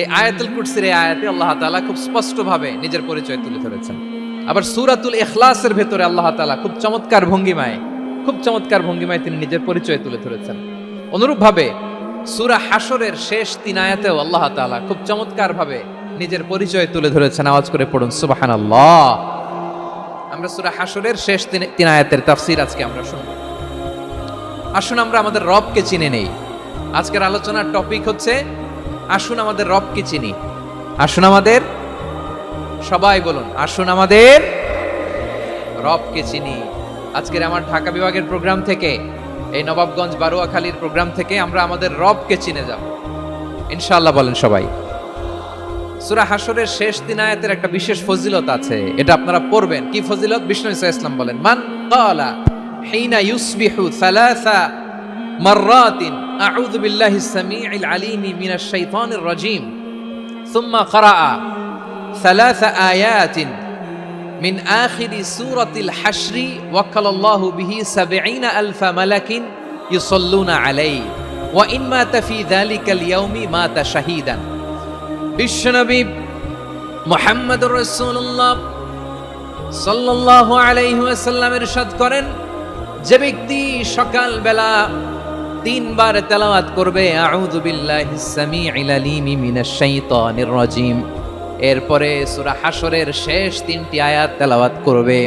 এই আয়াতুল কুরসির এই আয়াতে আল্লাহ তাআলা খুব স্পষ্টভাবে নিজের পরিচয় তুলে ধরেছেন। আবার সূরাতুল ইখলাসের ভেতরে আল্লাহ তাআলা খুব চমৎকার ভঙ্গিমায় তিনি নিজের পরিচয় তুলে ধরেছেন। অনুরূপভাবে সূরা হাশরের শেষ 3 আয়াতেও আল্লাহ তাআলা খুব চমৎকারভাবে নিজের পরিচয় তুলে ধরেছেন। আওয়াজ করে পড়ুন সুবহানাল্লাহ। আমরা সূরা হাশরের শেষ 3 আয়াতের তাফসীর আজকে আমরা শুনব। আসুন আমরা আমাদের রবকে চিনে নেই। আজকের আলোচনার টপিক হচ্ছে আসুন আমাদের রবকে চিনি। আসুন আমাদের, সবাই বলুন, আসুন আমাদের রবকে চিনি। আজকের আমার ঢাকা বিভাগের প্রোগ্রাম থেকে, এই নবাবগঞ্জ বারুয়াখালীর প্রোগ্রাম থেকে আমরা আমাদের রবকে চিনে যাব ইনশাআল্লাহ। বলেন সবাই। সূরা হাশরের শেষ 3 আয়াতের একটা বিশেষ ফজিলত আছে, এটা আপনারা পড়বেন। কি ফজিলত? বিষ্ণু ঈসা ইসলাম বলেন, মান ক্বালা হিনা ইউসবিহু সালাসা মাররাতিন আউযু বিল্লাহিস সামিউল আলিম মিনাশ শাইতানির রাজীম সুম্মা ক্বারাআ সালাসা আয়াতিন মিন আখিরি সূরাতিল হাশরি ওয়াক্কালাল্লাহু বিহি ৭০,০০০ মালাকিন ইউসাল্লুনা আলাইহি ওয়া ইন মাতা ফি যালিকাল ইয়াউমি মাতা শাহীদান। বিশ্বনবী মুহাম্মদুর রাসূলুল্লাহ সাল্লাল্লাহু আলাইহি ওয়াসাল্লাম ইরশাদ করেন, যে ব্যক্তি সকাল বেলা 3 বার তেলাওয়াত করবে আউযু বিল্লাহিস সামিউল আলিম মিনাশ শাইতানির রাজীম, এরপরে সূরা হাশরের শেষ 3টি আয়াত তেলাওয়াত করবে,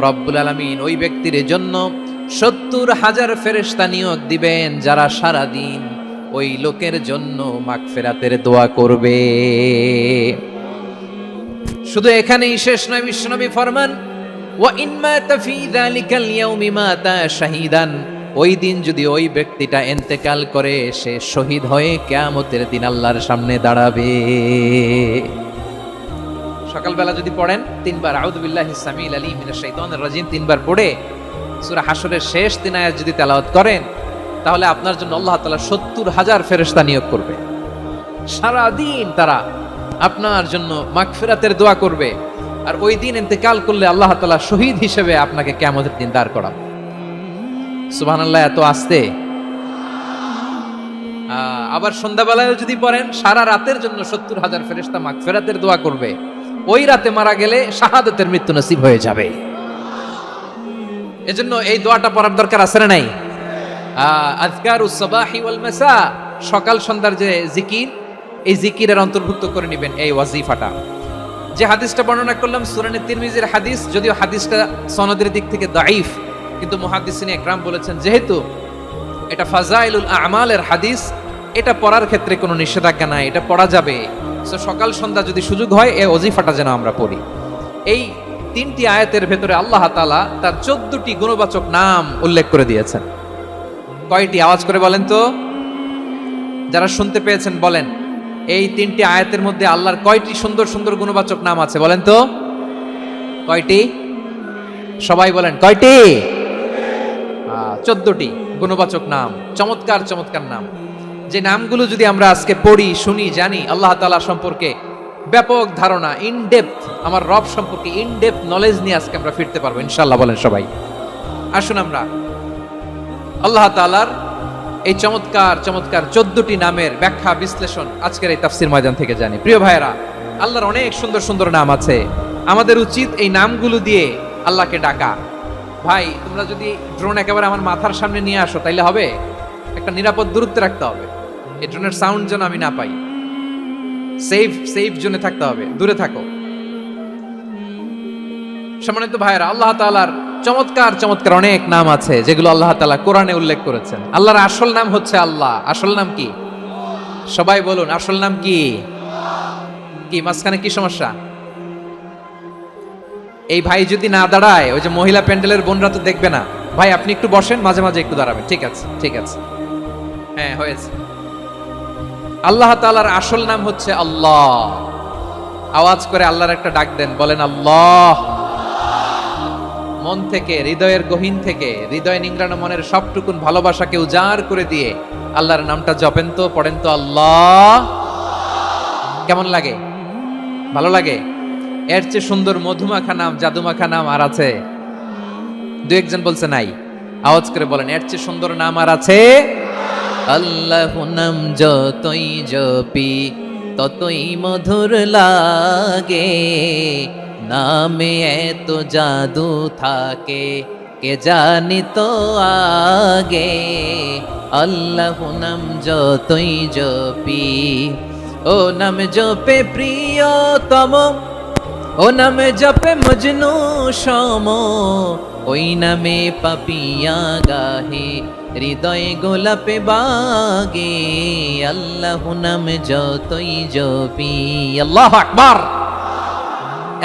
রব্বুল আলামিন ওই ব্যক্তির জন্য ৭০,০০০ ফেরেশতা নিয়োগ দিবেন যারা সারা দিন ওই লোকের জন্য মাগফিরাতের দোয়া করবে। শুধু এখানেই শেষ নয়, বিশ্বনবী ফরমান, ওয়া ইন মাতা ফি যালিকাল ইয়াউমি মাতা শাহীদান, ওই দিন যদি ওই ব্যক্তিটা ইন্তেকাল করে সে শহীদ হয়ে কিয়ামতের দিন আল্লাহর সামনে দাঁড়াবে। সকালবেলা যদি পড়েন 3 বার আউযু বিল্লাহিস সামিউল আলিম মিনাশ শাইতানির রাজীম 3 বার পড়ে সূরা হাশরের শেষ 3 আয়াত যদি তেলাওয়াত করেন, তাহলে আপনার জন্য আল্লাহ তাআলা ৭০,০০০ ফেরেশতা নিয়োগ করবে। সারা দিন তারা আপনার জন্য মাগফিরাতের দোয়া করবে, আর ওই দিন ইন্তেকাল করলে আল্লাহ তাআলা শহীদ হিসেবে আপনাকে কিয়ামতের দিন দাঁড় করাবে। সুবহানাল্লাহ। এত আস্তে। আবার সন্ধ্যাবেলায় যদি পড়েন, সারা রাতের জন্য ৭০,০০০ ফেরেশতা মাগফিরাতের দোয়া করবে। ওই রাতে মারা গেলে শাহাদাতের মৃত্যু নসিব হয়ে যাবে। এজন্য এই দোয়াটা পড়ার দরকার আছে না নাই? আযকারুস সাবাহি ওয়াল মাসা, সকাল সন্ধ্যার যে জিকির, এই জিকিরের অন্তর্ভুক্ত করে নেবেন এই ওয়াজিফাটা। যে হাদিসটা বর্ণনা করলাম সুনানে তিরমিজির হাদিস, যদিও হাদিসটা সনদের দিক থেকে দাঈফ, কিন্তু মুহাদ্দিসিনে একরাম বলেছেন যেহেতু এটা ফাজাইলুল আমালের হাদিস, এটা পড়ার ক্ষেত্রে কোনো নিষেধাজ্ঞা নাই, এটা পড়া যাবে। সো সকাল সন্ধ্যা যদি সুযোগ হয় এই ওয়াজিফাটা যেন আমরা পড়ি। এই 3টি আয়াতের ভেতরে আল্লাহ তাআলা তার 14টি গুণবাচক নাম উল্লেখ করে দিয়েছেন। কয়টি? আওয়াজ করে বলেন তো, যারা শুনতে পেয়েছেন বলেন, এই 3টি আয়াতের মধ্যে আল্লাহর কয়টি সুন্দর সুন্দর গুণবাচক নাম আছে বলেন তো? কয়টি? সবাই বলেন কয়টি? 14টি গুণবাচক নাম, চমৎকার চমৎকার নাম। যে নামগুলো যদি আমরা আজকে পড়ি, শুনি, জানি, আল্লাহ তাআলা সম্পর্কে ব্যাপক ধারণা, ইনডেপথ, আমার রব সম্পর্কে ইনডেপথ নলেজ নিয়ে আজকে আমরা ফিরতে পারবো ইনশাআল্লাহ। বলেন সবাই। আসুন আমরা আল্লাহ তাআলার এই চমৎকার চমৎকার 14টি নামের ব্যাখ্যা বিশ্লেষণ আজকের এই তাফসীর ময়দান থেকে জানি। প্রিয় ভাইয়েরা, আল্লাহর অনেক সুন্দর সুন্দর নাম আছে। আমাদের উচিত এই নামগুলো দিয়ে আল্লাহকে ডাকা। ভাই, তোমরা যদি ড্রোন একেবারে আমার মাথার সামনে নিয়ে আসো তাইলে হবে? একটা নিরাপদ দূরত্বে রাখতে হবে, এই ড্রোনের সাউন্ড যেন আমি না পাই। সেফ জোনে থাকতে হবে, দূরে থাকো। সম্মানিত ভাইয়েরা, আল্লাহ তাআলার চমৎকার চমৎকার অনেক নাম আছে যেগুলো আল্লাহ তাআলা কোরআনে উল্লেখ করেছেন। আল্লাহর আসল নাম হচ্ছে আল্লাহ। আসল নাম কি? সবাই বলুন, আসল নাম কি? কি মাঝখানে কি সমস্যা? এই ভাই যদি না দাঁড়ায়, ওই যে মহিলা প্যান্ডেলের বোনরা তো দেখবে না। ভাই আপনি একটু বসেন, মাঝে মাঝে একটু দাঁড়াবেন। ঠিক আছে, ঠিক আছে, হ্যাঁ হয়েছে। আল্লাহ তাআলার আসল নাম হচ্ছে আল্লাহ। আওয়াজ করে আল্লাহর একটা ডাক দেন, বলেন আল্লাহ। মন থেকে, হৃদয়ের গহীন থেকে, হৃদয় নিংড়ানো মনের সবটুকুন ভালোবাসাকে উজাড় করে দিয়ে আল্লাহর নামটা জপেন তো, পড়েন তো আল্লাহ। কেমন লাগে? ভালো লাগে? এর চেয়ে সুন্দর মধুমাখা নাম, জাদুমাখা নাম আর আছে? দু একজন বলছে নাই। আওয়াজ করে বলেন, এর চেয়ে সুন্দর নাম আর আছে? আল্লাহ নাম যতই জপি ততই মধুর লাগে, নামে এত জাদু থাকে, কে জানি তো আগে। আল্লাহ নাম যতই জপি, ও নাম জপে প্রিয়তম, ও নামে জপে মজনু সম, ওই নামে পাপিয়া গাহে, হৃদয়ে গোলাপে বাগে। আল্লাহ নাম যতই জপি, আল্লাহু আকবার।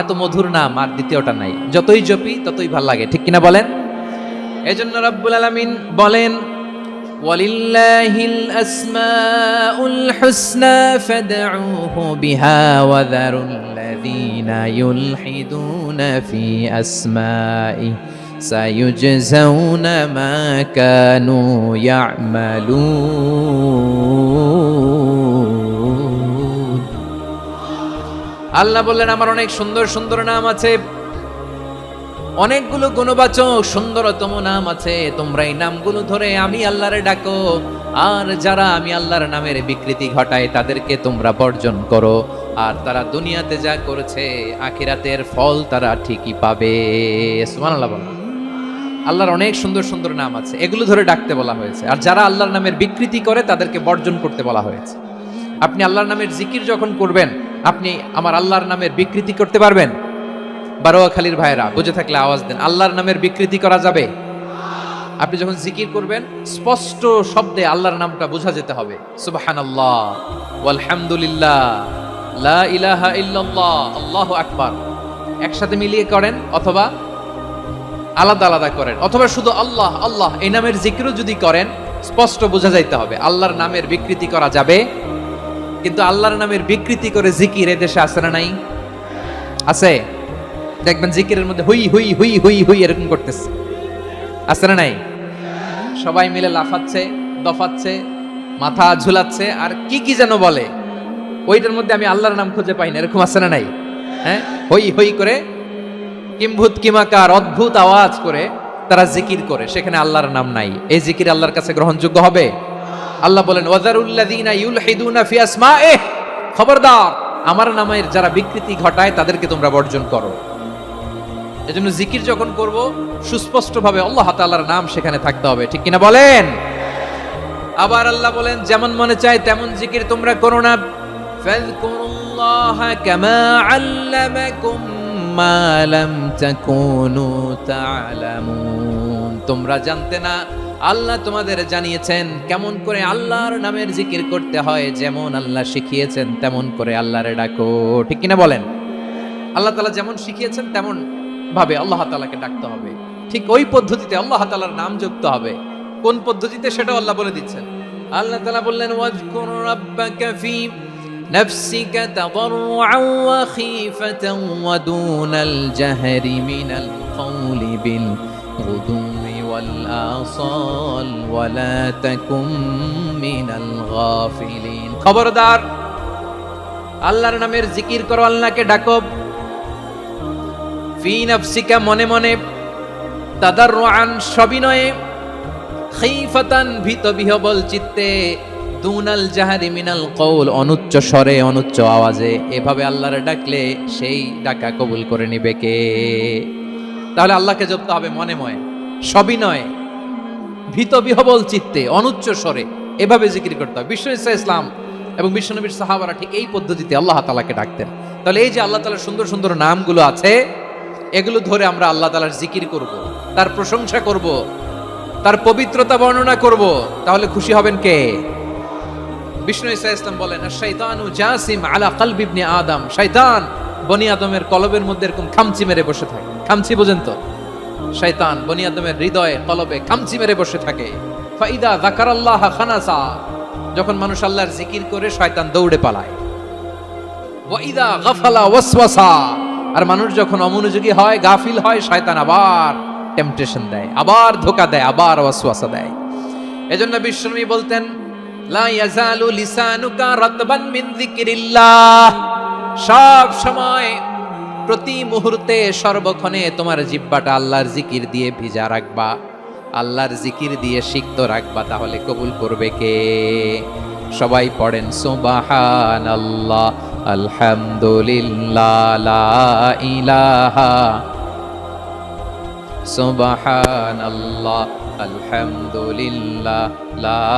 এত মধুর নাম আর দ্বিতীয়টা নাই, যতই জপি ততই ভাল লাগে, ঠিক কিনা বলেন? এজন্য রব্বুল আলামিন বলেন, ওয়ালিল্লাহিল আসমাউল হুসনা ফাদউহু বিহা ওয়া যারুল্লাযীনা ইউলহিদুনা ফি আসমাই সায়ুজজাউনা মা কানু ইয়ামালুন। আল্লাহ বললেন, আমার অনেক সুন্দর সুন্দর নাম আছে, অনেকগুলো গুণবাচক সুন্দরতম নাম আছে, তোমরা এই নামগুলো ধরে আমি আল্লাহরে ডাকো, আর যারা আমি আল্লাহর নামের বিকৃতি ঘটায় তাদেরকে তোমরা বর্জন করো, আর তারা দুনিয়াতে যা করেছে আখিরাতের ফল তারা ঠিকই পাবে। সুবহানাল্লাহ বলেন। আল্লাহর অনেক সুন্দর সুন্দর নাম আছে, এগুলো ধরে ডাকতে বলা হয়েছে, আর যারা আল্লাহর নামের বিকৃতি করে তাদেরকে বর্জন করতে বলা হয়েছে। আপনি আল্লাহর নামের জিকির যখন করবেন, আপনি আমার আল্লাহর নামের বিকৃতি করতে পারবেন? বারোয়াখালীর ভাইরা বুঝে থাকলে আওয়াজ দেন, আল্লাহর নামের বিকৃতি করা যাবে? আপনি যখন জিকির করবেন স্পষ্ট শব্দে আল্লাহর নামটা বোঝা যেতে হবে। সুবহানাল্লাহ, ওয়ালহামদুলিল্লাহ, লা ইলাহা ইল্লাল্লাহ, আল্লাহু আকবার, একসাথে মিলিয়ে করেন অথবা আলাদা আলাদা করেন, অথবা শুধু আল্লাহ আল্লাহ এই নামের জিকিরও যদি করেন স্পষ্ট বোঝা যাইতে হবে। আল্লাহর নামের বিকৃতি করা যাবে, কিন্তু আল্লাহর নামের বিকৃতি করে জিকির এদেশে আছে না নাই? আছে। দেখবেন জিকিরের মধ্যে হুই হুই হুই হুই হুই এরকম করতেছে, আছে না নাই? সবাই মিলে লাফাচ্ছে, দফাচ্ছে, মাথা ঝুলাচ্ছে, আর কি কি যেন বলে, ওইটার মধ্যে আমি আল্লাহর নাম খুঁজে পাই না, এরকম আছে না নাই? হ্যাঁ, হই হই করে কিম্ভূত কিমাকার অদ্ভুত আওয়াজ করে তারা জিকির করে, সেখানে আল্লাহর নাম নাই। এই জিকির আল্লাহর কাছে গ্রহণযোগ্য হবে? আল্লাহ বলেন, ওয়াযারুল্লাযীনা ইউলহিদুনা ফি আসমাইহি, খবরদার আমার নামের যারা বিকৃতি ঘটায় তাদেরকে তোমরা বর্জন করো। এজন্য জিকির যখন করব সুস্পষ্টভাবে আল্লাহ তাআলার নাম সেখানে থাকতে হবে, ঠিক কিনা বলেন? আবার আল্লাহ বলেন, যেমন মনে চায় তেমন জিকির তোমরা করো না। ফাযকুরুল্লাহা কামা আল্লামাকুম মা লাম তাকুনু তা'লামুন, তোমরা জানতে না, আল্লাহ তোমাদের জানিয়েছেন কেমন করে আল্লাহর নামের জিকির করতে হয়, যেমন আল্লাহ শিখিয়েছেন তেমন করে আল্লাহরে ডাকো, ঠিক কিনা বলেন? আল্লাহ তাআলা যেমন শিখিয়েছেন তেমন ভাবে আল্লাহ তাআলাকে ডাকতে হবে, ঠিক ওই পদ্ধতিতে আল্লাহ তাআলার নাম যুক্ত হবে। কোন পদ্ধতিতে সেটাও আল্লাহ বলে দিচ্ছেন। আল্লাহ তাআলা বললেন, ওয়াজকুর রাব্বাকা ফি নাফসিকা তাদাররুআন ওয়া খীফাতান ওয়া দুনাল জাহরি মিনাল কওলি বিল গুদুই ওয়াল আসাল ওয়া লা তাকুম মিনাল গাফিলিন। খবরদার আল্লাহর নামের জিকির করো, আল্লাহকে ডাকো। ফি নাফসিকা মনে মনে, তাদাররুআন সবিনয়ে, খীফাতান ভীত বিহবল চিত্তে, দুনাল জাহরি মিনাল কওল অনুচ্চ স্বরে অনুচ্চ আওয়াজে। এভাবে আল্লাহরে ডাকলে সেই ডাকা কবুল করে নিবে কে? তাহলে আল্লাহকে জপতে হবে মনে মনে, সবিনয়ে, ভীত বিহবল চিত্তে, অনুচ্চ স্বরে, এভাবে জিকির করতে হবে। বিশ্ব ইসলাম এবং বিশ্বনবীর সাহাবারা ঠিক এই পদ্ধতিতে আল্লাহ তাআলাকে ডাকতেন। তাহলে এই যে আল্লাহ তাআলার সুন্দর সুন্দর নামগুলো আছে, এগুলো ধরে আমরা আল্লাহ তাআলার জিকির করব, তার প্রশংসা করব, তার পবিত্রতা বর্ণনা করব, তাহলে খুশি হবেন কে? বিষ্ণু ঈসা ইসলাম বলেন, শাইতানু জাসিম আলা কলবি ইবনে আদম, শয়তান বনি আদমের কলবের মধ্যে এরকম খামচি মেরে বসে থাকে। খামচি বোঝেন তো? শয়তান বনি আদমের হৃদয়ে কলবে খামচি মেরে বসে থাকে। ফাইদা যাকারাল্লাহ খানাসা, যখন মানুষ আল্লাহর জিকির করে শয়তান দৌড়ে পালায়। ওয়া ইদা গাফালা ওয়াসওয়াসা, আর মানুষ যখন অমনোযোগী হয়, গাফিল হয়, শয়তান আবার টেম্পটেশন দেয়, আবার ধোঁকা দেয়, আবার ওয়াসওয়াসা দেয়। এজন্য বিশ্বনবী বলতেন, লা ইয়াজালু লিসানুকা রাতবান মিন যিকরিল্লাহ, সব সময় প্রতি মুহূর্তে সর্বক্ষণে তোমার জিহ্বাটা আল্লাহর জিকির দিয়ে ভিজা রাখবা, আল্লাহর জিকির দিয়ে সিক্ত রাখবা, তাহলে কবুল করবে কে? সবাই পড়েন সুবহানাল্লাহ, আলহামদুলিল্লাহ, লা ইলাহা, সুবহানাল্লাহ, আলহামদুলিল্লাহ, লা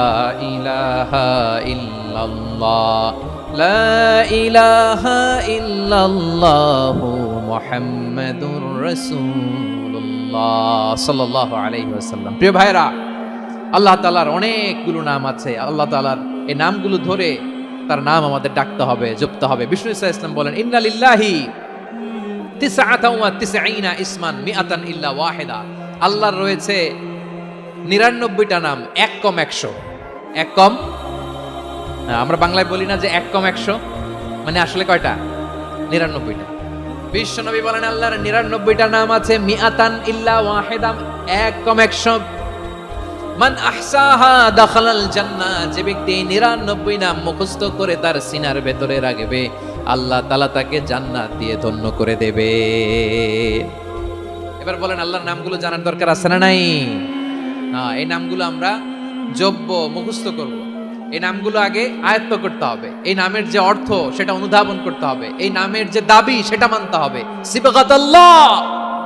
ইলাহা ইল্লাল্লাহ, লা ইলাহা ইল্লাল্লাহু মুহাম্মাদুর রাসূলুল্লাহ সাল্লাল্লাহু আলাইহি ওয়াসাল্লাম। প্রিয় ভাইরা, আল্লাহ তাআলার অনেকগুলো নাম আছে। আল্লাহ তাআলার এই নামগুলো ধরে তার নাম আমাদের ডাকতে হবে, জপতে হবে। বিষ্ণু ইসলাম বলেন, ইন্না লিল্লাহি তিসআতান ওয়া তিসঈনা ইসমান মিআতান ইল্লা ওয়াহিদা। আল্লাহর রয়েছে 99টা নাম, এক কম 100। এক কম, আমরা বাংলায় বলি না যে এক কম 100, মানে আসলে কয়টা? 99টা। বিশ্বনবী বলেন, আল্লাহর 99টা নাম আছে, মিআতান ইল্লা ওয়াহিদা, এক কম 100। মান আহসাহা দাখালাল জান্নাহ, যে ব্যক্তি 99 নাম মুখস্থ করে তার সিনার ভেতরে রাখবে, আল্লাহ তাআলা তাকে জান্নাত দিয়ে ধন্য করে দেবে। এবার বলেন, আল্লাহর নামগুলো জানার দরকার আছে না নাই? এই নামগুলো আমরা জপব, মুখস্থ করব। এই নামগুলো আগে আয়ত্ত করতে হবে। এই নামের যে অর্থ সেটা অনুধাবন করতে হবে। এই নামের যে দাবি সেটা মানতে হবে। সিবগাতাল্লাহ,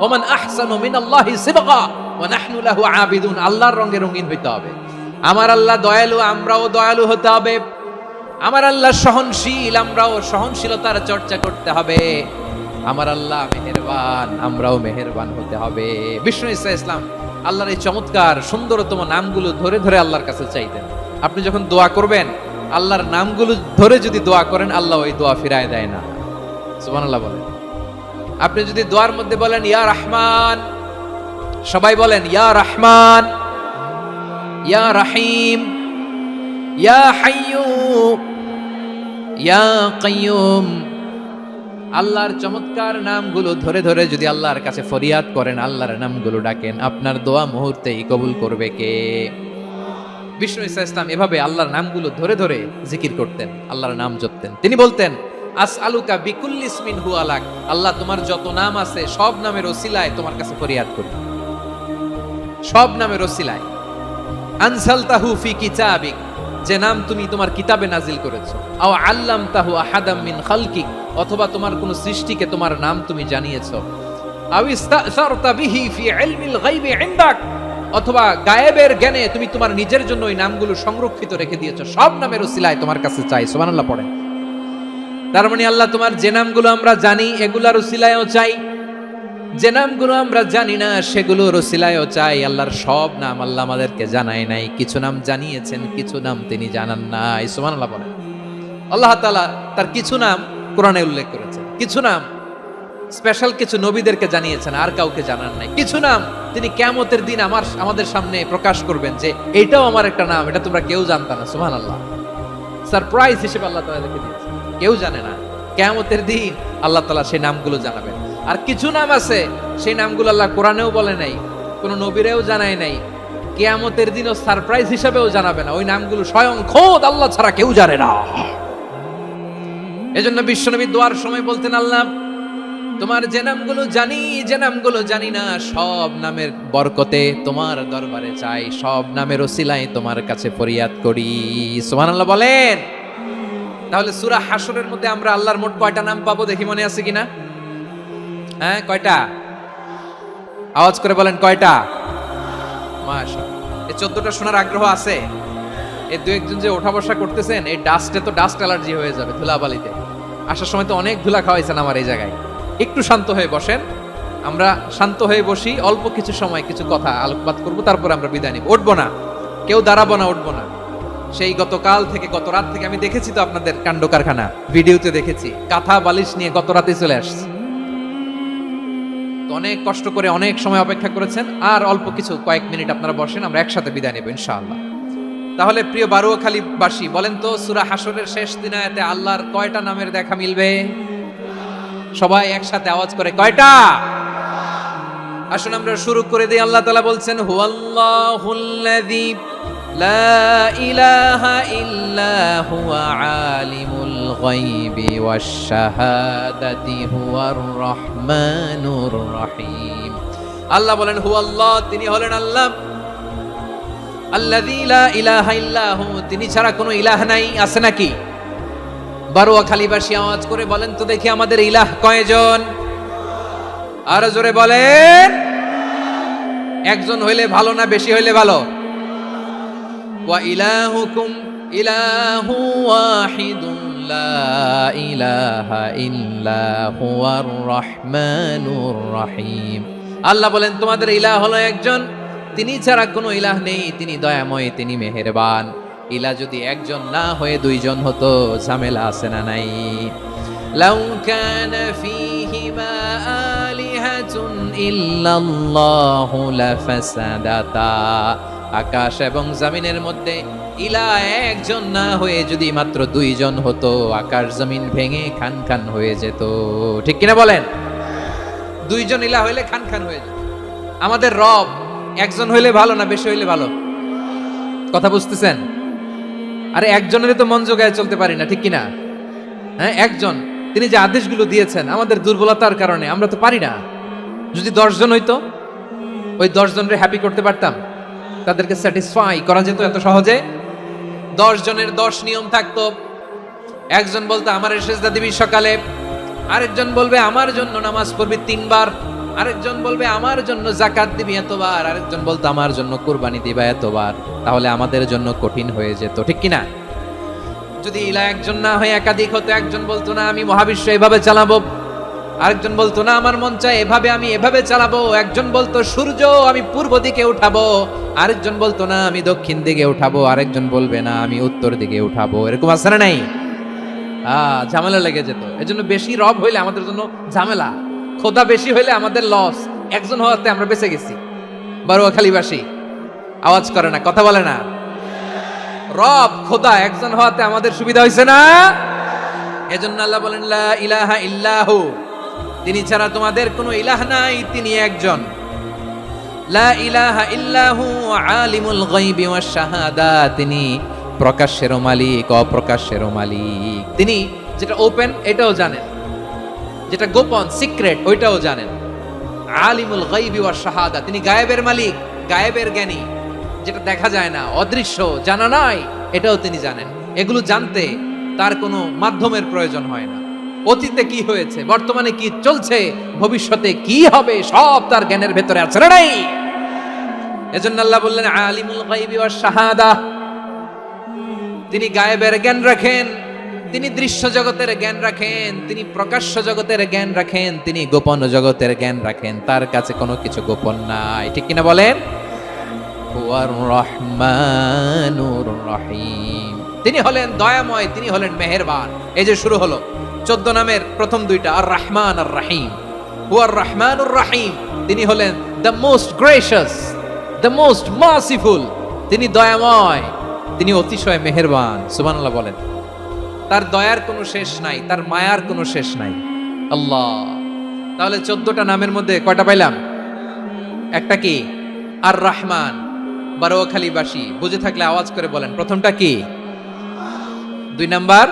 ওমান আহসানু মিনাল্লাহি সিবগা ওয়া নাহনু লাহু আবিদুন। আল্লাহর রঙে রঙিন হইতে হবে। আমার আল্লাহ দয়ালু, আমরাও দয়ালু হতে হবে। আমার আল্লাহ সহনশীল, আমরাও সহনশীলতার চর্চা করতে হবে। আমার আল্লাহ মেহেরবান, আমরাও মেহেরবান হতে হবে। বিষ্ণু ইসলাম আল্লাহর এই চমৎকার সুন্দরতম নামগুলো ধরে ধরে আল্লাহর কাছে চাইতেন। আপনি যখন দোয়া করবেন, আল্লাহর নামগুলো ধরে যদি দোয়া করেন, আল্লাহ ওই দোয়া ফিরায় দেয় না। সুবহানাল্লাহ বলেন। আপনি যদি দোয়ার মধ্যে বলেন ইয়া রহমান, সবাই বলেন ইয়া রহমান, ইয়া রহিম, ইয়া হাইয়্যু, ইয়া কাইয়্যুম। আল্লাহর চমৎকার নামগুলো ধরে ধরে যদি আল্লাহর কাছে ফরিয়াদ করেন, আল্লাহর নামগুলো ডাকেন, আপনার দোয়া মুহূর্তেই কবুল করবে কে? বিষ্ণু ইসলাম এভাবে আল্লাহর নামগুলো ধরে ধরে জিকির করতেন, আল্লাহর নাম জপতেন। তিনি বলতেন, আসআলুকা বিকুল্লি ইসমিন হুয়া লাক, আল্লাহ তোমার যত নাম আছে সব নামের ওসিলায় তোমার কাছে ফরিয়াদ করি, সব নামের ওসিলায়। আনসালতাহু ফি কিতাবিক, যে নাম তুমি তোমার কিতাবে নাজিল করেছো। আও আল্লামতাহু আহাদাম মিন খালকিক, অথবা তোমার কোন সৃষ্টিকে তোমার নাম তুমি জানিয়েছো। আও ইস্তাসারতা বিহি ফি ইলমিল গায়বি ইনদাক, অথবা গায়েবের জ্ঞানে তুমি তোমার নিজের জন্য ওই নামগুলো সংরক্ষিত রেখে দিয়েছো। সব নামের ওসিলায় তোমার কাছে চাই। সুবহানাল্লাহ পড়েন। তার মানে আল্লাহ তোমার যে নামগুলো আমরা জানি এগুলার ওসিলায়ও চাই, যে নামগুলো আমরা জানি না সেগুলোর ওসিলায়ও চাই। আল্লাহর সব নাম আল্লাহ আমাদেরকে জানায় নাই, কিছু নাম জানিয়েছেন, কিছু নাম তিনি জানান নাই। সুবহানাল্লাহ বলেন। আল্লাহ তাআলা তার কিছু নাম কোরআনে উল্লেখ করেছেন, কিছু নাম স্পেশাল কিছু নবীদেরকে জানিয়েছেন, আর কাউকে জানান নাই। কিছু নাম তিনি কিয়ামতের দিন আমাদের সামনে প্রকাশ করবেন যে এটাও আমার একটা নাম, এটা তোমরা কেউ জানতা না। সুবহানাল্লাহ, সারপ্রাইজ হিসেবে আল্লাহ তাআলা রেখে দিয়েছেন, কেউ জানে না। কিয়ামতের দিন আল্লাহ তাআলা সেই নামগুলো জানাবেন। আর কিছু নাম আছে সেই নামগুলো আল্লাহ কোরআনেও বলে নাই, কোন নবীরেও জানায় নাই, কিয়ামতের দিনও সারপ্রাইজ হিসেবেও জানাবে না। ওই নামগুলো স্বয়ং খোদ আল্লাহ ছাড়া কেউ জানে না। এজন্য বিশ্বনবী দোয়ার সময় বলতেন, আল্লাহ তোমার যে নামগুলো জানি, যে নামগুলো জানি না, সব নামের বরকতে তোমার দরবারে চাই, সব নামের ওসিলায় তোমার কাছে ফরিয়াদ করি। সুবহানাল্লাহ বলেন। তাহলে সূরা হাশরের মধ্যে আমরা আল্লাহর মোট কয়টা নাম পাবো দেখি, মনে আছে কিনা? হ্যাঁ, কয়টা? আওয়াজ করে বলেন কয়টা? মাশাআল্লাহ। এই 14টা শোনার আগ্রহ আছে? এই দু একজন যে ওঠা বসা করতেছেন, এই ডাস্টে তো ডাস্ট অ্যালার্জি হয়ে যাবে, ধুলাবালিতে। আসার সময় তো অনেক ধুলা খাওয়াইছেন আমার এই জায়গায়। একটু শান্ত হয়ে বসেন, আমরা শান্ত হয়ে বসি, অল্প কিছু সময় কিছু কথা আলোকপাত করবো, তারপর আমরা বিদায় নিব। উঠবো না, কেউ দাঁড়াবো না, উঠবো না। সেই গতকাল থেকে, গত রাত থেকে আমি দেখেছি তো আপনাদের কাণ্ড কারখানা, ভিডিওতে দেখেছি, কাঁথা বালিশ নিয়ে গত রাতে চলে আসছে। তো অনেক কষ্ট করে অনেক সময় অপেক্ষা করেছেন, আর অল্প কিছু কয়েক মিনিট আপনারা বসেন, আমরা একসাথে বিদায় নেব ইনশাআল্লাহ। তাহলে প্রিয় বারুয়াখালীবাসী, বলেন তো সূরা হাশরের শেষ দিন আয়াতে আল্লাহর কয়টা নামের দেখা মিলবে? সবাই একসাথে আওয়াজ করে কয়টা? আসুন আমরা শুরু করে দিই। আল্লাহ তাআলা বলছেন, হুয়াল্লাহুল্লাযী লা ইলাহা ইল্লা হুয়া আলিমুল গায়বি ওয়াশ শাহাদাতি হুয়ার রহমানুর রহিম। আল্লাহ বলেন হুয়াল্লাহ, তিনি হলেন আল্লাহ, আল্লাযী লা ইলাহা ইল্লাহু, তিনি ছাড়া কোনো ইলাহ নাই, আছে নাকি? বারোয়াখালীবাসী আওয়াজ করে বলেন তো দেখি আমাদের ইলাহ কয়জন? আর জোরে বলেন। একজন হইলে ভালো না বেশি হইলে ভালো? ওয়া ইলাহুকুম ইলাহু ওয়াহিদুন লা ইলাহা ইল্লা হুয়ার রহমানুর রহিম। আল্লাহ বলেন তোমাদের ইলাহ হলো একজন, তিনি ছাড়া কোনো ইলাহ নেই, তিনি দয়াময়, তিনি মেহেরবান। ইলাহ যদি একজন না হয়ে দুইজন হতো, ঝামেলা আছে না নাই? লাউ কানা ফীহিমা আলিহাতুন ইল্লাল্লাহু লাফাসাদাতা, আকাশ এবং জমিনের মধ্যে ইলাহ একজন না হয়ে যদি মাত্র দুইজন হতো, আকাশ জমিন ভেঙে খান খান হয়ে যেত। ঠিক কিনা বলেন? দুইজন ইলাহ হইলে খান খান হয়ে যেত। আমাদের রব একজন হইলে ভালো না বেশি হইলে ভালো? কথা বুঝতেছেন? আরে একজনের তো মন জোগায় চলতে পারি না, ঠিক কিনা? হ্যাঁ, একজন, তিনি যে আদেশগুলো দিয়েছেন আমাদের দুর্বলতার কারণে আমরা তো পারি না। যদি 10 জন হইতো, ওই 10 জনরে হ্যাপি করতে পারতাম, তাদেরকে স্যাটিসফাই করা যেত এত সহজে। 10 জনের 10 নিয়ম থাকতো। একজন বলতো আমার সেজদা দিবি সকালে, আরেকজন বলবে আমার জন্য নামাজ পড়বি 3 বার, আরেকজন বলবে আমার জন্য যাকাত দিবি এতবার, আরেকজন বলতো আমার জন্য কুরবানি দিবা এতবার। তাহলে আমাদের জন্য কঠিন হয়ে যেত, ঠিক কিনা? যদি ইলাহ একজন না হয়ে একাধিক হতো, একজন বলতো না আমি মহাবিশ্ব এভাবে চালাবো, আরেকজন বলতো না আমার মন চায় এভাবে, আমি এভাবে চালাবো, একজন বলতো সূর্য আমি পূর্ব দিকে উঠাবো, আরেকজন বলতো না আমি দক্ষিণ দিকে উঠাবো, আরেকজন বলবে না আমি উত্তর দিকে উঠাবো। এরকম আছে না নাই? ঝামেলা লেগে যেত। এজন্য বেশি রব হইলে আমাদের জন্য ঝামেলা, খোদা বেশি হইলে আমাদের লস। একজন হওয়াতে আমরা বেঁচে গেছি। বারোয়াখালীবাসী আওয়াজ করে না, কথা বলে না। রব খোদা একজন হওয়াতে আমাদের সুবিধা হয়েছে না? এজন্য আল্লাহ বলেন লা ইলাহা ইল্লাহু, তিনি ছাড়া তোমাদের কোনো ইলাহ নাই, তিনি একজন। লা ইলাহা ইল্লাহু আলিমুল গায়বি ওয়াশ শাহাদা, তিনি প্রকাশ্যেরও মালিক অপ্রকাশ্যেরও মালিক। তিনি যেটা ওপেন এটাও জানেন, যেটা গোপন সিক্রেট ওইটাও জানেন। আলিমুল গায়বি ওয়াশ শাহাদা, তিনি গায়েবের মালিক, গায়েবের জ্ঞানী, যেটা দেখা যায় না, অদৃশ্য, জানা নাই, এটাও তিনি জানেন। এগুলো জানতে তার কোনো মাধ্যমের প্রয়োজন হয় না। অতীতে কি হয়েছে, বর্তমানে কি চলছে, ভবিষ্যতে কি হবে, সব তার জ্ঞানের ভেতরে আছে না নাই? এজন্য আল্লাহ বললেন আলিমুল গায়বি ওয়াশ শাহাদা, তিনি গায়েবের জ্ঞান রাখেন, তিনি দৃশ্য জগতের জ্ঞান রাখেন, তিনি প্রকাশ্য জগতের জ্ঞান রাখেন, তিনি গোপন জগতের জ্ঞান রাখেন। তার কাছে কোনো কিছু গোপন নাই, ঠিক কিনা বলেন? হুয়ার রহমানুর রহিম, তিনি হলেন দয়াময়, তিনি হলেন মেহেরবান। এই যে শুরু হলো 14 নামের প্রথম দুইটা, আর রহমান আর রাহিম। হুয়ার রহমানুর রাহিম, তিনি হলেন the most gracious, the most merciful, তিনি দয়াময়, তিনি অতিশয় মেহেরবান। সুবহানাল্লাহ বলেন। তার দয়ার কোনো শেষ নাই, তার মায়ার কোনো শেষ নাই। আল্লাহ, তাহলে 14টা নামের মধ্যে কয়টা পাইলাম? একটা কি? আর রহমান। বারোয়াখালীবাসী বুঝে থাকলে আওয়াজ করে বলেন প্রথমটা কি? 2 নাম্বার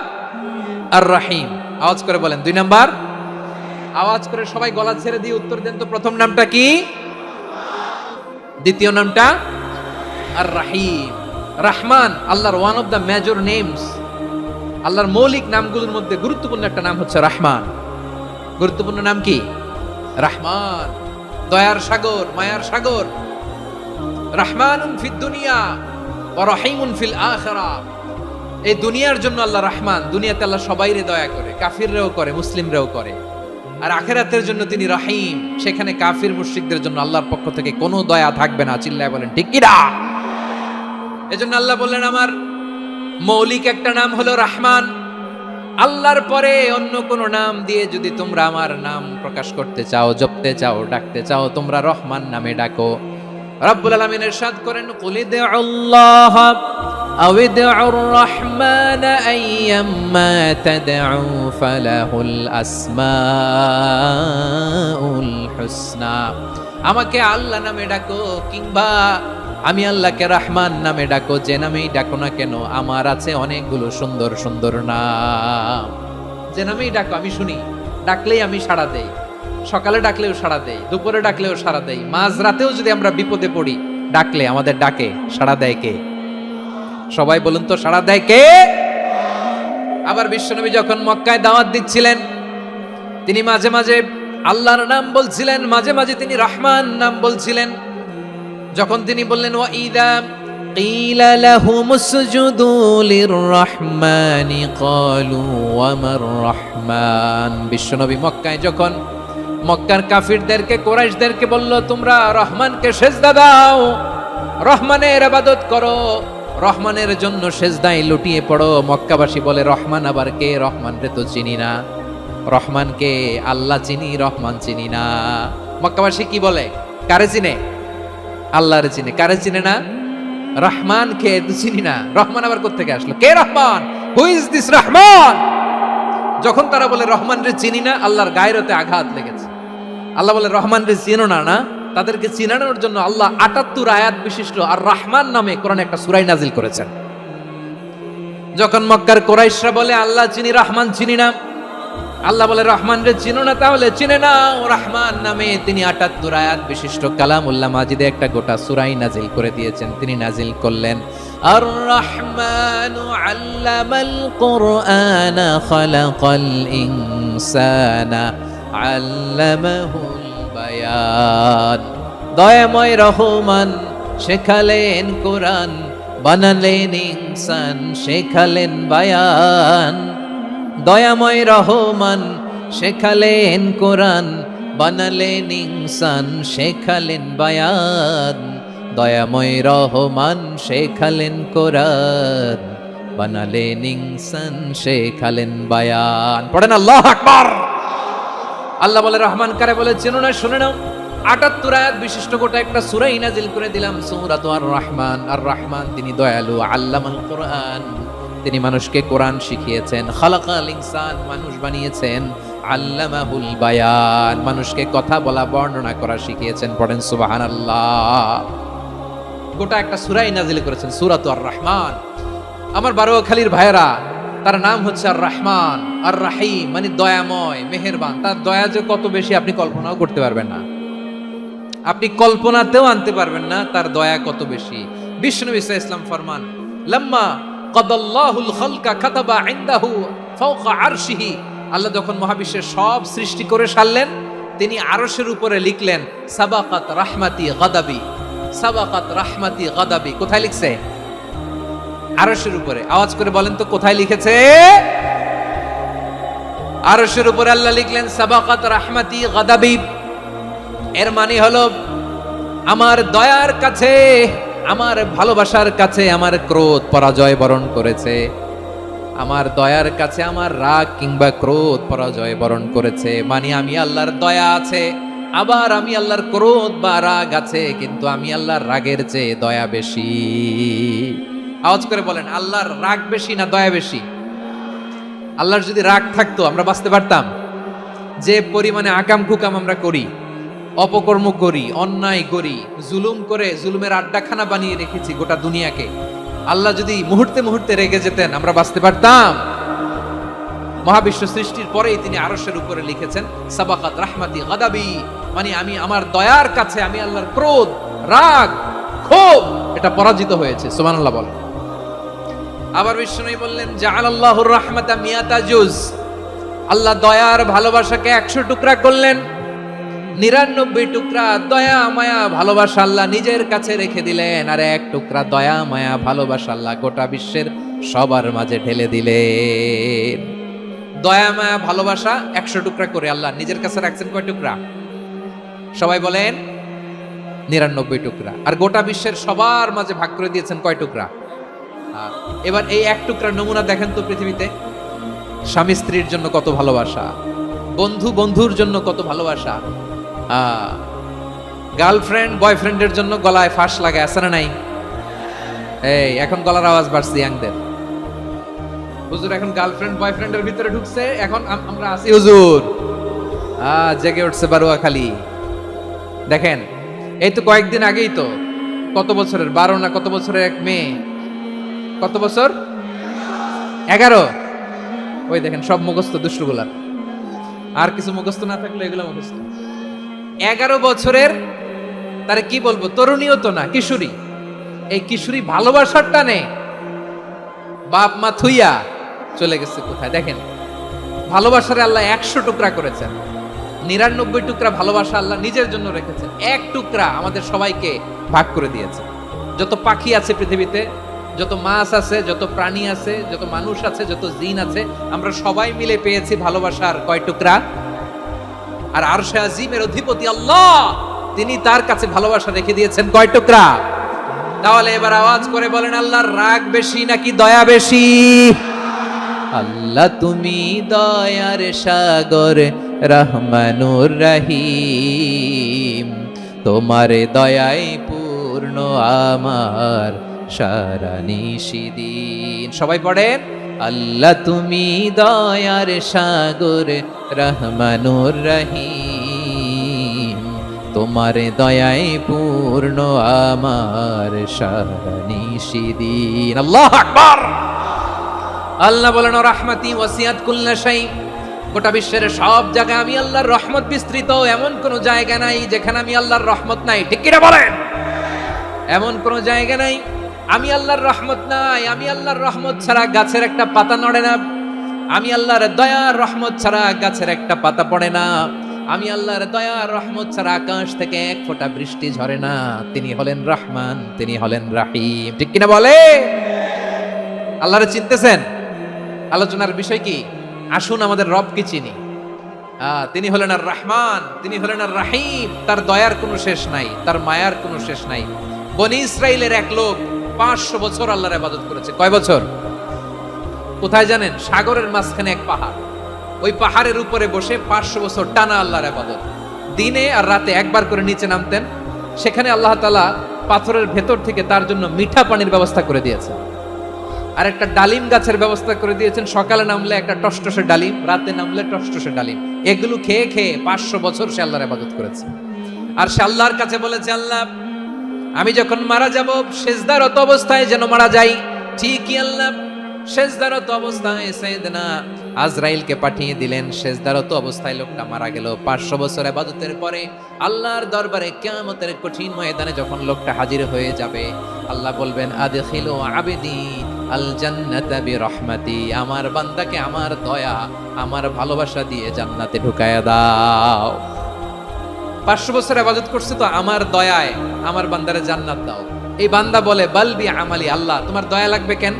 আর রাহিম। আওয়াজ করে বলেন 2 নাম্বার। আওয়াজ করে সবাই গলা ছেড়ে দিয়ে উত্তর দেন তো, প্রথম নামটা কি? দ্বিতীয় নামটা? আর রাহিম। রহমান আল্লাহর one of the major names, আল্লাহর মৌলিক নামগুলোর মধ্যে গুরুত্বপূর্ণ একটা নাম হচ্ছে রহমান। গুরুত্বপূর্ণ নাম কি? রহমান, দয়ার সাগর, মায়ার সাগর। রহমানুন ফিদ দুনিয়া ওয়া রহিমুন ফিল আখিরাহ। এই দুনিয়ার জন্য আল্লাহ রহমান, দুনিয়াতে আল্লাহ সবাইরে দয়া করে, কাফিররেও করে, মুসলিমরেও করে। আর আখিরাতের জন্য তিনি রহিম, সেখানে কাফির মুশরিকদের জন্য আল্লাহর পক্ষ থেকে কোনো দয়া থাকবে না। চিল্লায় বলেন ঠিক কি না? এজন্য আল্লাহ বললেন আমার মৌলিক একটা নাম হলো রহমান। আল্লাহর পরে অন্য কোন নাম দিয়ে যদি তোমরা আমার নাম প্রকাশ করতে চাও, জপতে চাও, ডাকতে চাও, তোমরা রহমান নামে ডাকো। রব্বুল আলামিন ইরশাদ করেন কুলিদুল্লাহ আউইদুর রহমান আইয়াম্মা তাদউ ফালাহুল আসমাউল হুসনা। আমাকে আল্লাহ নামে ডাকো, কিংবা আমি আল্লাহকে রহমান নামে ডাকো, যে নামেই ডাকো না কেন আমার আছে অনেকগুলো সুন্দর সুন্দর নাম। যে নামেই ডাকো আমি শুনি, ডাকলেই আমি সাড়া দেই। সকালে ডাকলেও সাড়া দেই, দুপুরে ডাকলেও সাড়া দেই, মাঝরাতেও যদি আমরা বিপদে পড়ি ডাকলে, আমাদের ডাকে সাড়া দেয় কে? সবাই বলুন তো, সাড়া দেয় কে? আবার বিশ্বনবী যখন মক্কায় দাওয়াত দিচ্ছিলেন, তিনি মাঝে মাঝে আল্লাহর নাম বলছিলেন, মাঝে মাঝে তিনি রহমান নাম বলছিলেন। যখন তিনি বললেন ওয়া ইদা কিলা লাহুমুসজুদু লিররহমানি ক্বালু ওয়া মার রহমান, বিশ্বনবী মক্কায় যখন মক্কার কাফিরদেরকে, কুরাইশদেরকে বলল তোমরা রহমানকে সেজদা দাও, রহমানের ইবাদত করো, রহমানের জন্য সেজদায় লুটিয়ে পড়ো, মক্কাবাসী বলে রহমান আবার কে? রহমান রে তো চিনি না। রহমানকে আল্লাহ চিনি, রহমান চিনি না। মক্কাবাসী কি বলে? কারে চিনে? আল্লাহরে চিনে। কারে চিনে না? রহমান কে তো চিনি না। রহমান আবার কোত্থেকে আসলো? কে Rahman? Who is this Rahman? যখন তারা বলে রহমান রে চিনি না, আল্লাহর গায়রতে আঘাত লেগেছে। আল্লাহ বলে রহমান রে চিনো না, না? তাদেরকে চিনানোর জন্য আল্লাহ ৭৮ আয়াত বিশিষ্ট আর রহমান নামে কোরআনে একটা সূরা নাজিল করেছেন। যখন মক্কার কুরাইশরা বলে আল্লাহ চিনি, রহমান চিনি না, আল্লাহ বলে রহমান রে চিনো না, তাহলে চিনে নাও রহমান নামে তিনি ৭৮ আয়াত বিশিষ্ট কালামুল্লাহ মাজিদে একটা গোটা সূরাই নাজিল করে দিয়েছেন। তিনি নাজিল করলেন আর রহমানু আল্লামাল কুরআনা খালাকাল ইনসানা আল্লামাহুল বায়ান, দয়াময় রহমান শেখালেন কোরআন, বানালেন ইনসান, শেখালেন বায়ান। দয়াময় রহমান শেখালেন কোরআন, বানালেন ইনসান, শেখালেন বায়ান। দয়াময় রহমান শেখালেন কোরআন, বানালেন ইনসান, শেখালেন বায়ান। পড়েন আল্লাহু আকবার। আল্লাহ বলে রহমান কারে বলে চেনো না? শুনে নাও, ৭৮ আয়াত বিশিষ্ট গোটা একটা সূরা নাজিল করে দিলাম, সূরাতু আর রহমান। আর রহমান তিনি দয়ালু, আল্লামাল কোরআন, তিনি মানুষকে কোরআন শিখিয়েছেন, খালাকাল ইনসান, মানুষ বানিয়েছেন, আল্লামাহুল বায়ান, মানুষকে কথা বলা, বর্ণনা করা শিখিয়েছেন। পড়েন সুবহানাল্লাহ। গোটা একটা সূরাই নাজিল করেছেন, সূরাতু আর রহমান। আমার বারোয়াখালীর ভাইয়েরা, তার নাম হচ্ছে আর রহমান আর রাহিম, মানে দয়াময়, মেহেরবান। তার দয়া যে কত বেশি আপনি কল্পনাও করতে পারবেন না, আপনি কল্পনাতেও আনতে পারবেন না তার দয়া কত বেশি। বিশ্বনবী সাল্লাল্লাহু আলাইহি ওয়াসাল্লাম ফরমান, লাম্মা কাদাল্লাহুল খালকা কাতাবা ইনদাহু ফাওকা আরশিহি, আল্লাহ যখন মহাবিশ্বের সব সৃষ্টি করে সারলেন, তিনি আরশের উপরে লিখলেন সাবাকাত রাহমাতি গাদাবি, সাবাকাত রাহমাতি গাদাবি। কোথায় লিখছে? আরশের উপরে। আওয়াজ করে বলেন তো কোথায় লিখেছে? আরশের উপরে আল্লাহ লিখলেন সাবাকাত রাহমাতি গাদাবি। এর মানে হলো আমার দয়ার কাছে, আমার ভালোবাসার কাছে আমার ক্রোধ পরাজয় বরণ করেছে, আমার দয়ার কাছে আমার রাগ কিংবা ক্রোধ পরাজয় বরণ করেছে। মানে আমি আল্লাহর দয়া আছে, আবার আমি আল্লাহর ক্রোধ বা রাগ আছে, কিন্তু আমি আল্লাহর রাগের চেয়ে দয়া বেশি। আওয়াজ করে বলেন, আল্লাহর রাগ বেশি না দয়া বেশি? আল্লাহর যদি রাগ থাকতো আমরা বাঁচতে পারতাম? যে পরিমাণে আকাম কুকাম আমরা করি, অপকর্ম করি, অন্যায় করি, জুলুম করে জুলুমের আড্ডাখানা বানিয়ে রেখেছি গোটা দুনিয়াকে, আল্লাহ যদি মুহূর্তে মুহূর্তে রেগে যেতেন আমরা বাঁচতে পারতাম? মহাবিশ্ব সৃষ্টির পরেই তিনি আরশের উপরে লিখেছেন সাবাকাত রাহমাতি গাদাবি, মানে আমি আমার দয়ার কাছে আমি আল্লাহর ক্রোধ, রাগ, ক্ষোভ এটা পরাজিত হয়েছে। সুবহানাল্লাহ বলেন। আবার বিষ্ণু বললেন জাআলাল্লাহুর রাহমাতা মিয়াতা জুজ, আল্লাহ দয়ার ভালোবাসাকে 100 টুকরা করলেন, 99 টুকরা দয়া মায়া ভালোবাসা আল্লাহ নিজের কাছে রেখে দিলেন, আর 1 টুকরা দয়া মায়া ভালোবাসা আল্লাহ গোটা বিশ্বের সবার মাঝে ঢেলে দিলেন। দয়া মায়া ভালোবাসা 100 টুকরা করে আল্লাহ নিজের কাছে রাখছেন কয় টুকরা? সবাই বলেন 99 টুকরা। আর গোটা বিশ্বের সবার মাঝে ভাগ করে দিয়েছেন কয় টুকরা? এবার এই 1 টুকরা নমুনা দেখেন তো পৃথিবীতে। স্বামী স্ত্রীর জন্য কত ভালোবাসা, বন্ধু বন্ধুর জন্য কত ভালোবাসা, গার্লফ্রেন্ড বয়ফ্রেন্ডের জন্য গলায় ফাঁস লাগায়, আছে না নাই? এই এখন গলার আওয়াজ বাড়ছে ইয়াংদের। হুজুর এখন গার্লফ্রেন্ড বয়ফ্রেন্ডের ভিতরে ঢুকছে, এখন আমরা আছি হুজুর। জেগে উঠছে বারোয়াখালী। দেখেন এই তো কয়েকদিন আগেই তো, কত বছরের 12 না কত বছরের এক মেয়ে, কত বছর? 11। ওই দেখেন সব মুখস্থ দুষ্টগুলার, আর কিছু মুখস্থ না থাকলে এগুলো মুখস্থ। 11 বছরের তারে কি বলবো, তরুণীও তো না, কিশোরী। এই কিশোরী ভালোবাসার টানে বাপ মা থুইয়া চলে গেছে কোথায়। দেখেন, ভালোবাসারে আল্লাহ 100 টুকরা করেছেন, 99 টুকরা ভালোবাসা আল্লাহ নিজের জন্য রেখেছেন, 1 টুকরা আমাদের সবাইকে ভাগ করে দিয়েছে। যত পাখি আছে পৃথিবীতে, যত মাছ আছে, যত প্রাণী আছে, যত মানুষ আছে, যত জিন আছে, আমরা সবাই মিলে পেয়েছি ভালোবাসার কয় টুকরা? আর আরশে আজিমের অধিপতি আল্লাহ, তিনি তার কাছে ভালোবাসা রেখে দিয়েছেন কয় টুকরা? তাহলে এবার আওয়াজ করে বলেন, আল্লাহর রাগ বেশি নাকি দয়া বেশি? আল্লাহ তুমি দয়ার সাগর, রহমানুর রহিম, তোমার দয়ায় পূর্ণ আমার সারা নিশিদিন। সবাই পড়েন, আল্লাহ তুমি দয়ার সাগর, রহমানুর রহিম, তোমার দয়ায় পূর্ণ আমার সারা নিশিদিন। আল্লাহু আকবার। আল্লাহ বলেন, রাহমাতি ওয়াসিয়াত কুল্লা শাই, গোটা বিশ্বের সব জায়গায় আমি আল্লাহর রহমত বিস্তৃত, এমন কোন জায়গা নাই যেখানে আমি আল্লাহর রহমত নাই। ঠিক কিনা বলেন? এমন কোন জায়গা নাই আমি আল্লাহর রহমত নাই। আমি আল্লাহর রহমত ছাড়া গাছের একটা পাতা নড়ে না, আমি আল্লাহর দয়ার রহমত ছাড়া গাছের একটা পাতা পড়ে না, আমি আল্লাহর দয়ার রহমত ছাড়া আকাশ থেকে এক ফোঁটা বৃষ্টি ঝরে না। তিনি হলেন রহমান, তিনি হলেন রাহিম। ঠিক কিনা বলে? আল্লাহরে চিনতেছেন? আলোচনার বিষয় কি? আসুন আমাদের রবকে চিনি। তিনি হলেন আর রহমান, তিনি হলেন আর রাহিম। তার দয়ার কোনো শেষ নাই, তার মায়ার কোনো শেষ নাই। বনি ইসরাইলের এক লোক 500 বছর আল্লাহর ইবাদত করেছে। কয় বছর? কোথায় জানেন? সাগরের মাঝখানে এক পাহাড়, ওই পাহাড়ের উপরে বসে 500 বছর টানা আল্লাহর ইবাদত। দিনে আর রাতে একবার করে নিচে নামতেন। সেখানে আল্লাহ তাআলা পাথরের ভেতর থেকে তার জন্য মিঠা পানির ব্যবস্থা করে দিয়েছে, আর একটা ডালিম গাছের ব্যবস্থা করে দিয়েছেন। সকালে নামলে একটা টসটসে ডালিম, রাতে নামলে টসটসে ডালিম। এগুলো খেয়ে খেয়ে 500 বছর সে আল্লাহর ইবাদত করেছে। আর সে আল্লাহর কাছে বলেছে, আল্লাহ আমি যখন মারা যাব সেজদারত অবস্থায় যেন মারা যাই। ঠিকই আল্লাহ সেজদারত অবস্থায় সাইয়েদনা আজরাইলকে পাঠিয়ে দিলেন। সেজদারত অবস্থায় লোকটা মারা গেল। 500 বছর ইবাদতের পরে আল্লাহর দরবারে কিয়ামতের কঠিন ময়দানে যখন লোকটা হাজির হয়ে যাবে, আল্লাহ বলবেন, আদখিলু আবদি আল জান্নাতা বিরহমাতি, আমার বান্দাকে আমার দয়া, আমার ভালোবাসা দিয়ে জান্নাতে ঢুকায়া দাও। 500 বছর ইবাদত করছে তো আমার দয়ায় আমার বান্দারে জান্নাত দাও। এই বান্দা বলে, বালবি আমালি, আল্লাহ তোমার দয়া লাগবে কেন?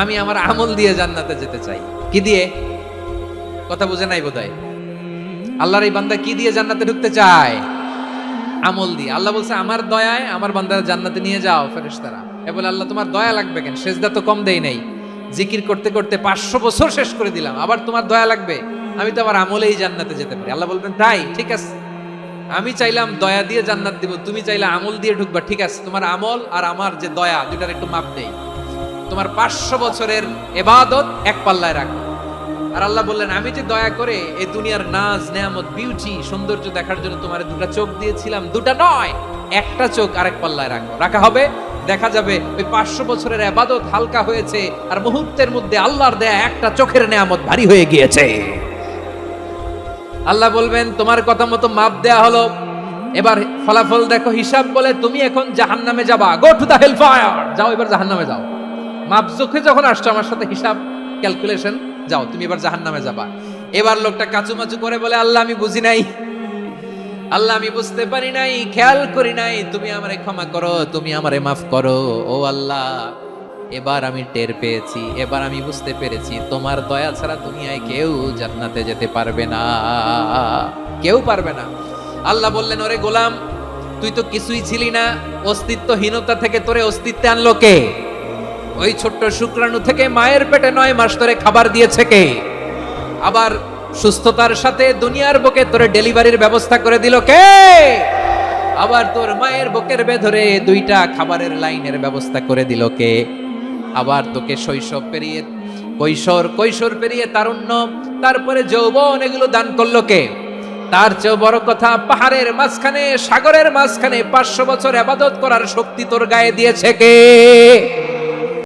আমি আমার আমল দিয়ে জান্নাতে যেতে চাই। কি দিয়ে? কথা বুঝে নাই বোধহয়। আল্লাহর এই বান্দা কি দিয়ে জান্নাতে ঢুকতে চায়? আমল দিয়ে। আল্লাহ বলছে, আমার দয়ায় আমার বান্দারে জান্নাতে নিয়ে যাও। ফেরেশতারা এ বলে, আল্লাহ তোমার দয়া লাগবে কেন? সেজদা তো কম দেই নাই, জিকির করতে করতে 500 বছর শেষ করে দিলাম, আবার তোমার দয়া লাগবে? আমি তো আমার আমলেই জান্নাতে যেতে পারি। আল্লাহ বলবেন, তাই ঠিক আছে, আমি চাইলাম দয়া দিয়ে জান্নাত দিব, তুমি চাইলে আমল দিয়ে ঢুকবা। ঠিক আছে, তোমার আমল আর আমার যে দয়া দুটার একটু মাপ দেই। তোমার 500 বছরের ইবাদত এক পাল্লায় রাখো। আর আল্লাহ বললেন, আমি যে দয়া করে এই দুনিয়ার নাজ নেয়ামত বিউটি সৌন্দর্য দেখার জন্য তোমার 2টা চোখ দিয়েছিলাম, 2টা নয়, একটা চোখ আরেক পাল্লায় রাখো। রাখা হবে, দেখা যাবে ওই 500 বছরের ইবাদত হালকা হয়েছে, আর মুহূর্তের মধ্যে আল্লাহর দেয়া একটা চোখের নেয়ামত ভারী হয়ে গিয়েছে। আল্লাহ বলবেন, তোমার কথা মতো মাপ দেয়া হলো, এবার ফলাফল দেখো, হিসাব বলে তুমি এখন জাহান্নামে যাবা। Go to the hell fire, যাও এবার জাহান্নামে যাও। মাপ চোখে যখন আসছো আমার সাথে হিসাব ক্যালকুলেশন, যাও তুমি এবার জাহান্নামে যাবা। এবার লোকটা কাচুমাচু করে বলে, আল্লাহ আমি বুঝি নাই, আল্লাহ আমি বুঝতে পারি নাই, খেয়াল করি নাই, তুমি আমারে ক্ষমা করো, তুমি আমারে মাফ করো। ও আল্লাহ, এবার আমি টের পেয়েছি, এবার আমি বুঝতে পেরেছি, তোমার দয়া ছাড়া দুনিয়ায় কেউ জান্নাতে যেতে পারবে না, কেউ পারবে না। আল্লাহ বললেন, ওরে গোলাম, তুই তো কিছুই ছিলি না, অস্তিত্বহীনতা থেকে তোরে অস্তিত্বে আনলো কে? ওই ছোট্ট শুক্রাণু থেকে মায়ের পেটে 9 মাস ধরে খাবার দিয়েছে কে? আবার সুস্থতার সাথে দুনিয়ার বুকে তোরে ডেলিভারির ব্যবস্থা করে দিল কে? আবার তোর মায়ের বুকের ভেতরে 2টা খাবারের লাইনের ব্যবস্থা করে দিল কে? আবার তোকে শৈশব পেরিয়ে কৈশোর পেরিয়ে তারুণ্য, তারপরে যৌবন, এগুলো দান করলো কে? তার চেয়ে বড় কথা, পাহাড়ের মাঝখানে, সাগরের মাঝখানে 500 বছর ইবাদত করার শক্তি তোর গায়ে দিয়েছে কে?